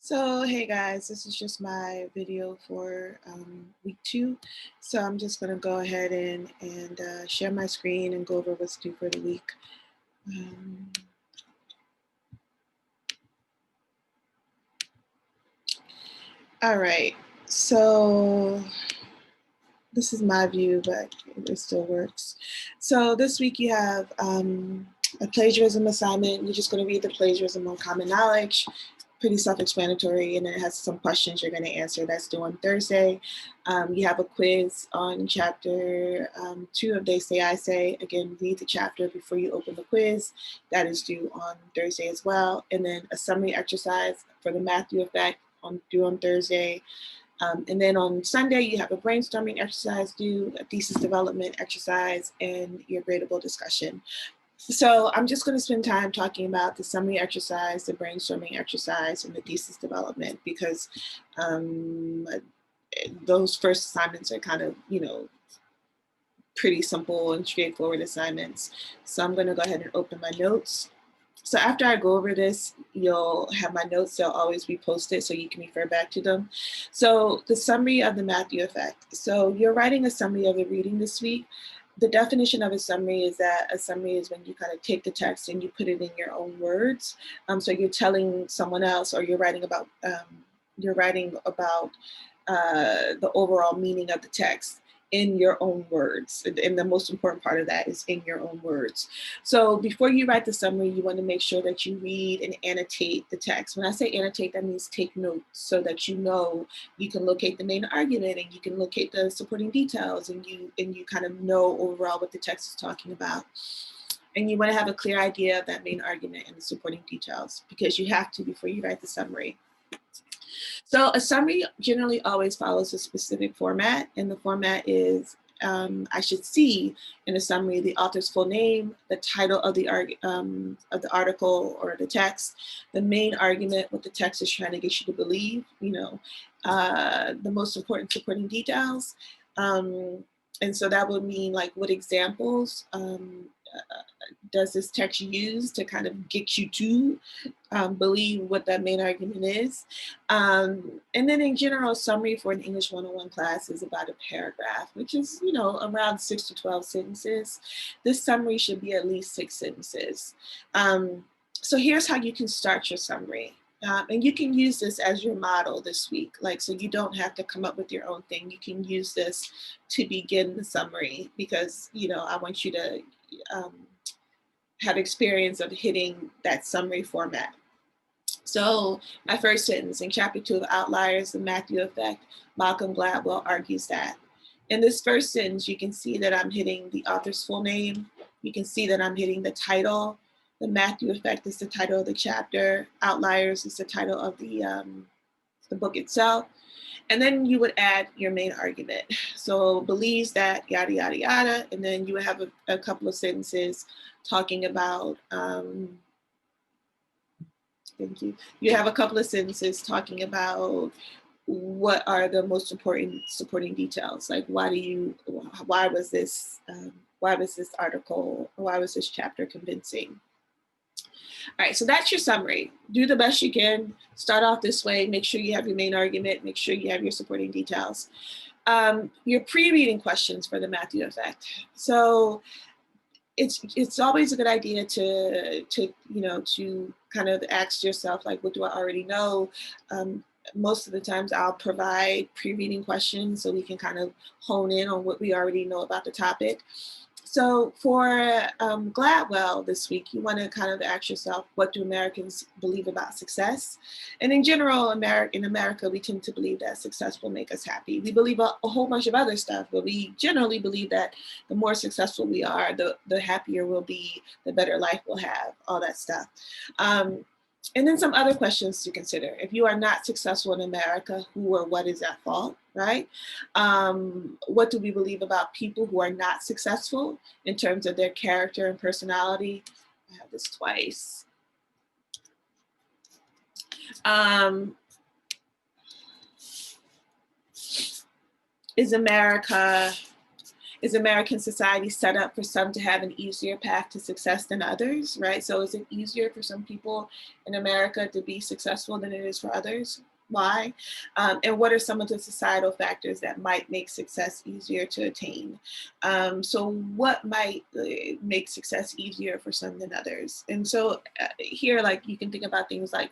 So, hey guys, this is just my video for week 2. So I'm just going to go ahead and share my screen and go over what's due for the week. Um, all right, so this is my view, but it still works. So this week you have a plagiarism assignment. You're just going to read the plagiarism on common knowledge. Pretty self-explanatory, and then it has some questions you're going to answer. That's due on Thursday. You have a quiz on chapter 2 of They Say, I Say. Again, read the chapter before you open the quiz. That is due on Thursday as well. And then a summary exercise for the Matthew effect due on Thursday. And then on Sunday, you have a brainstorming exercise due, a thesis development exercise, and your gradable discussion. So I'm just going to spend time talking about the summary exercise, the brainstorming exercise, and the thesis development because those first assignments are kind of, pretty simple and straightforward assignments. So I'm going to go ahead and open my notes. So after I go over this, you'll have my notes. They'll always be posted so you can refer back to them. So the summary of the Matthew effect. So you're writing a summary of the reading this week. The definition of a summary is that a summary is when you kind of take the text and you put it in your own words. So you're telling someone else, or you're writing about the overall meaning of the text in your own words. And the most important part of that is in your own words. So before you write the summary, you want to make sure that you read and annotate the text. When I say annotate, that means take notes so that you can locate the main argument and you can locate the supporting details and you kind of know overall what the text is talking about. And you want to have a clear idea of that main argument and the supporting details because you have to before you write the summary. So a summary generally always follows a specific format, and the format is I should see in a summary the author's full name, the title of the article or the text, the main argument, what the text is trying to get you to believe, the most important supporting details. And so that would mean like what examples does this text use to kind of get you to believe what that main argument is. And then in general, summary for an English 101 class is about a paragraph, which is, around 6 to 12 sentences. This summary should be at least 6 sentences. So here's how you can start your summary. And you can use this as your model this week. So you don't have to come up with your own thing. You can use this to begin the summary because, I want you to have experience of hitting that summary format. So my first sentence in chapter 2 of Outliers, the Matthew Effect, Malcolm Gladwell argues that. In this first sentence, you can see that I'm hitting the author's full name. You can see that I'm hitting the title. The Matthew Effect is the title of the chapter. Outliers is the title of the book itself. And then you would add your main argument. So believes that, yada, yada, yada. And then you would have a couple of sentences talking about, thank you. You have a couple of sentences talking about what are the most important supporting details. Like why was this article, why was this chapter convincing? All right, so that's your summary. Do the best you can. Start off this way. Make sure you have your main argument. Make sure you have your supporting details. Your pre-reading questions for the Matthew Effect. So it's always a good idea to kind of ask yourself, like, what do I already know? Most of the times I'll provide pre-reading questions so we can kind of hone in on what we already know about the topic. So for Gladwell this week, you want to kind of ask yourself, what do Americans believe about success? And in general, in America, we tend to believe that success will make us happy. We believe a whole bunch of other stuff, but we generally believe that the more successful we are, the happier we'll be, the better life we'll have, all that stuff. And then some other questions to consider. If you are not successful in America, who or what is at fault, right? What do we believe about people who are not successful in terms of their character and personality? I have this twice. Is Is American society set up for some to have an easier path to success than others, right? So is it easier for some people in America to be successful than it is for others? Why? And what are some of the societal factors that might make success easier to attain? So what might make success easier for some than others? And so here, like, you can think about things like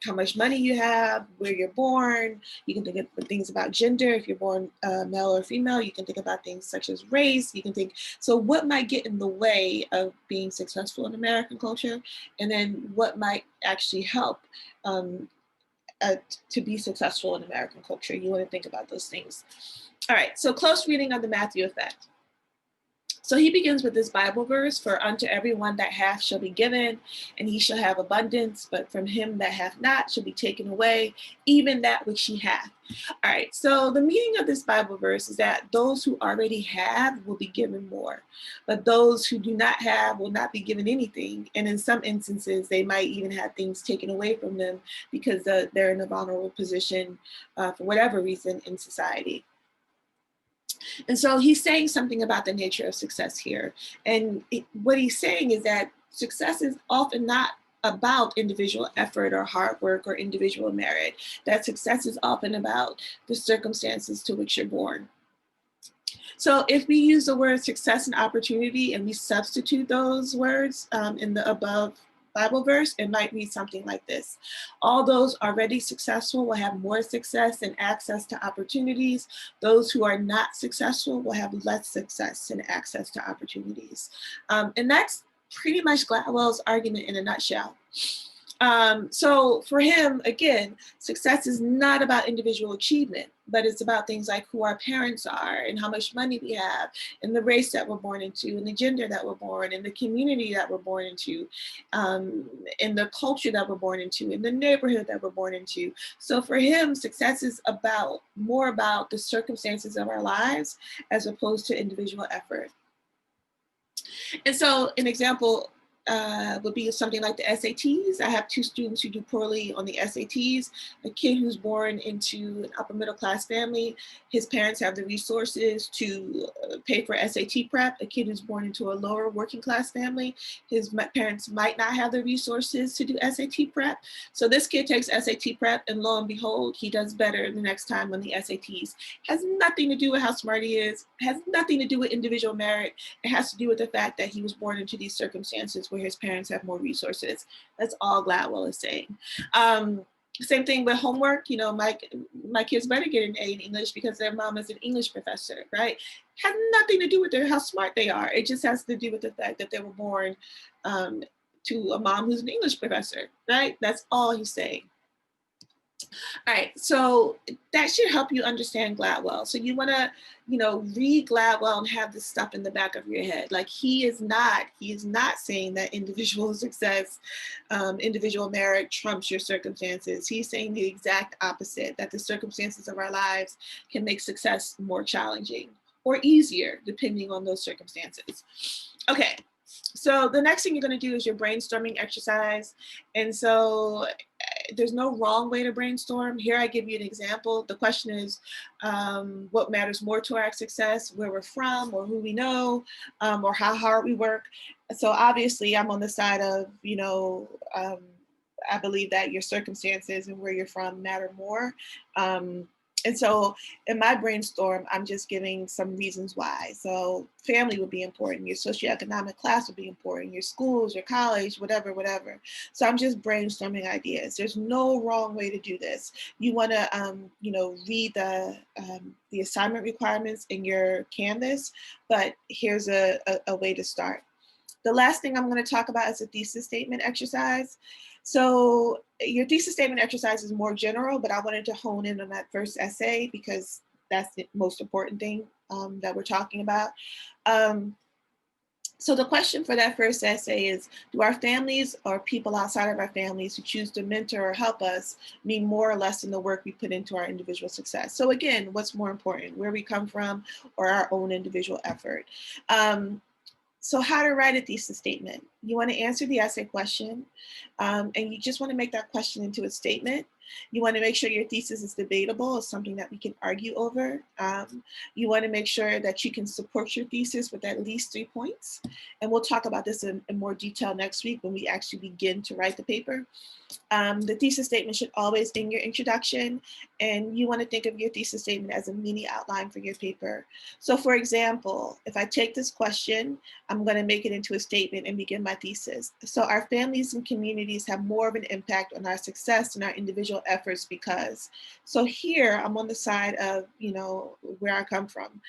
how much money you have, where you're born. You can think of things about gender, if you're born male or female. You can think about things such as race. You can think, so what might get in the way of being successful in American culture? And then what might actually help to be successful in American culture? You want to think about those things. All right, so close reading of the Matthew effect. So he begins with this Bible verse, for unto everyone that hath shall be given, and he shall have abundance, but from him that hath not shall be taken away, even that which he hath. All right, so the meaning of this Bible verse is that those who already have will be given more, but those who do not have will not be given anything. And in some instances, they might even have things taken away from them because they're in a vulnerable position for whatever reason in society. And so he's saying something about the nature of success here. And what he's saying is that success is often not about individual effort or hard work or individual merit. That success is often about the circumstances to which you're born. So if we use the word success and opportunity and we substitute those words in the above Bible verse, it might read something like this. All those already successful will have more success and access to opportunities. Those who are not successful will have less success and access to opportunities. And that's pretty much Gladwell's argument in a nutshell. So for him, again, success is not about individual achievement, but it's about things like who our parents are and how much money we have and the race that we're born into and the gender that we're born and the community that we're born into and the culture that we're born into and the neighborhood that we're born into. So for him, success is more about the circumstances of our lives as opposed to individual effort. And so an example would be something like the SATs. I have two students who do poorly on the SATs. A kid who's born into an upper middle class family, his parents have the resources to pay for SAT prep. A kid who's born into a lower working class family, his parents might not have the resources to do SAT prep. So this kid takes SAT prep and lo and behold, he does better the next time on the SATs. Has nothing to do with how smart he is, has nothing to do with individual merit. It has to do with the fact that he was born into these circumstances where his parents have more resources. That's all Gladwell is saying. Same thing with homework. You know, my kids better get an A in English because their mom is an English professor, right? Has nothing to do with how smart they are. It just has to do with the fact that they were born to a mom who's an English professor, right? That's all he's saying. All right, so that should help you understand Gladwell. So you want to, read Gladwell and have this stuff in the back of your head. Like he is not saying that individual success, individual merit trumps your circumstances. He's saying the exact opposite, that the circumstances of our lives can make success more challenging or easier depending on those circumstances. Okay. So the next thing you're going to do is your brainstorming exercise. And so there's no wrong way to brainstorm. Here I give you an example. The question is, what matters more to our success, where we're from or who we know, or how hard we work. So obviously I'm on the side of, I believe that your circumstances and where you're from matter more. And so in my brainstorm, I'm just giving some reasons why. So family would be important, your socioeconomic class would be important, your schools, your college, whatever. So I'm just brainstorming ideas. There's no wrong way to do this. You want to, read the assignment requirements in your Canvas, but here's a way to start. The last thing I'm going to talk about is a thesis statement exercise. So your thesis statement exercise is more general, but I wanted to hone in on that first essay because that's the most important thing that we're talking about. So the question for that first essay is, do our families or people outside of our families who choose to mentor or help us mean more or less in the work we put into our individual success? So again, what's more important, where we come from or our own individual effort? So how to write a thesis statement. You want to answer the essay question, and you just want to make that question into a statement. You want to make sure your thesis is debatable, it's something that we can argue over. You want to make sure that you can support your thesis with at least 3 points. And we'll talk about this in more detail next week when we actually begin to write the paper. The thesis statement should always in your introduction, and you want to think of your thesis statement as a mini outline for your paper. So for example, if I take this question, I'm going to make it into a statement and begin my thesis. So our families and communities have more of an impact on our success and our individual efforts because. So here I'm on the side of, you know, where I come from,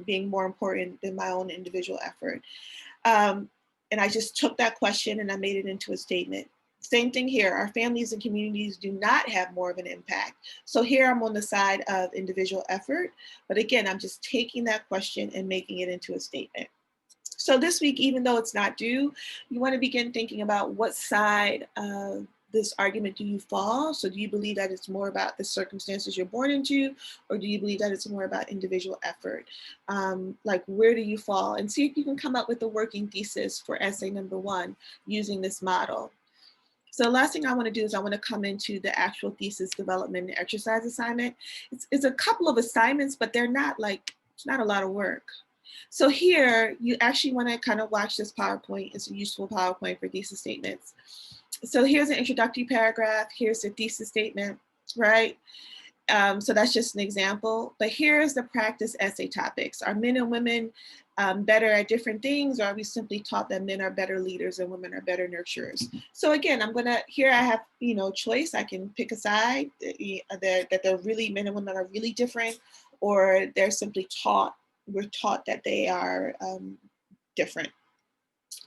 being more important than my own individual effort. And I just took that question and I made it into a statement. Same thing here, our families and communities do not have more of an impact. So here I'm on the side of individual effort, but again, I'm just taking that question and making it into a statement. So this week, even though it's not due, you want to begin thinking about what side of this argument do you fall? So do you believe that it's more about the circumstances you're born into, or do you believe that it's more about individual effort? Like, where do you fall? And see if you can come up with a working thesis for essay number 1 using this model. So the last thing I want to do is I want to come into the actual thesis development and exercise assignment. It's a couple of assignments, but they're not like, it's not a lot of work. So here, you actually want to kind of watch this PowerPoint. It's a useful PowerPoint for thesis statements. So here's an introductory paragraph. Here's the thesis statement, right? So that's just an example. But here's the practice essay topics. Are men and women better at different things, or are we simply taught that men are better leaders and women are better nurturers? So again, I'm gonna, here I have, you know, choice. I can pick a side that they're really, men and women are really different, or they're simply taught, we're taught that they are different.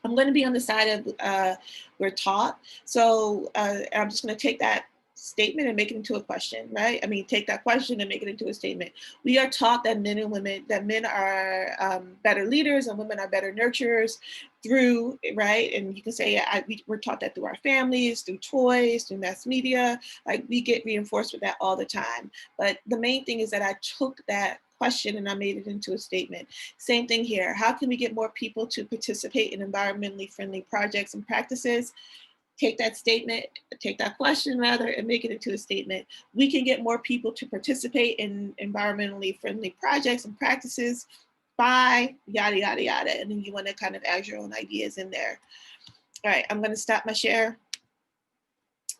I'm going to be on the side of we're taught. So I'm just going to take that statement and make it into a question, right? I mean, take that question and make it into a statement. We are taught that men and women, that men are better leaders and women are better nurturers through, right? And you can say, we're taught that through our families, through toys, through mass media. Like, we get reinforced with that all the time. But the main thing is that I took that question and I made it into a statement. Same thing here. How can we get more people to participate in environmentally friendly projects and practices? Take that statement, take that question rather, and make it into a statement. We can get more people to participate in environmentally friendly projects and practices by yada, yada, yada. And then you want to kind of add your own ideas in there. All right, I'm going to stop my share.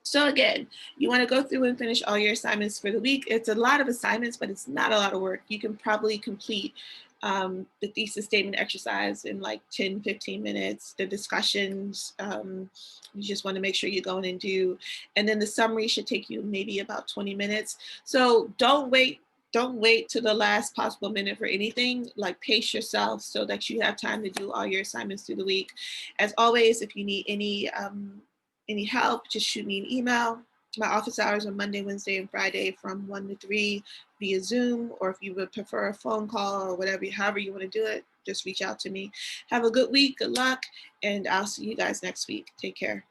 So again, you want to go through and finish all your assignments for the week. It's a lot of assignments, but it's not a lot of work. You can probably complete the thesis statement exercise in like 10, 15 minutes. The discussions, you just want to make sure you go in and do. And then the summary should take you maybe about 20 minutes. So don't wait to the last possible minute for anything. Like, pace yourself so that you have time to do all your assignments through the week. As always, if you need any help, just shoot me an email. My office hours are Monday, Wednesday, and Friday from 1 to 3 via Zoom, or if you would prefer a phone call or whatever, however you want to do it, just reach out to me. Have a good week, good luck, and I'll see you guys next week. Take care.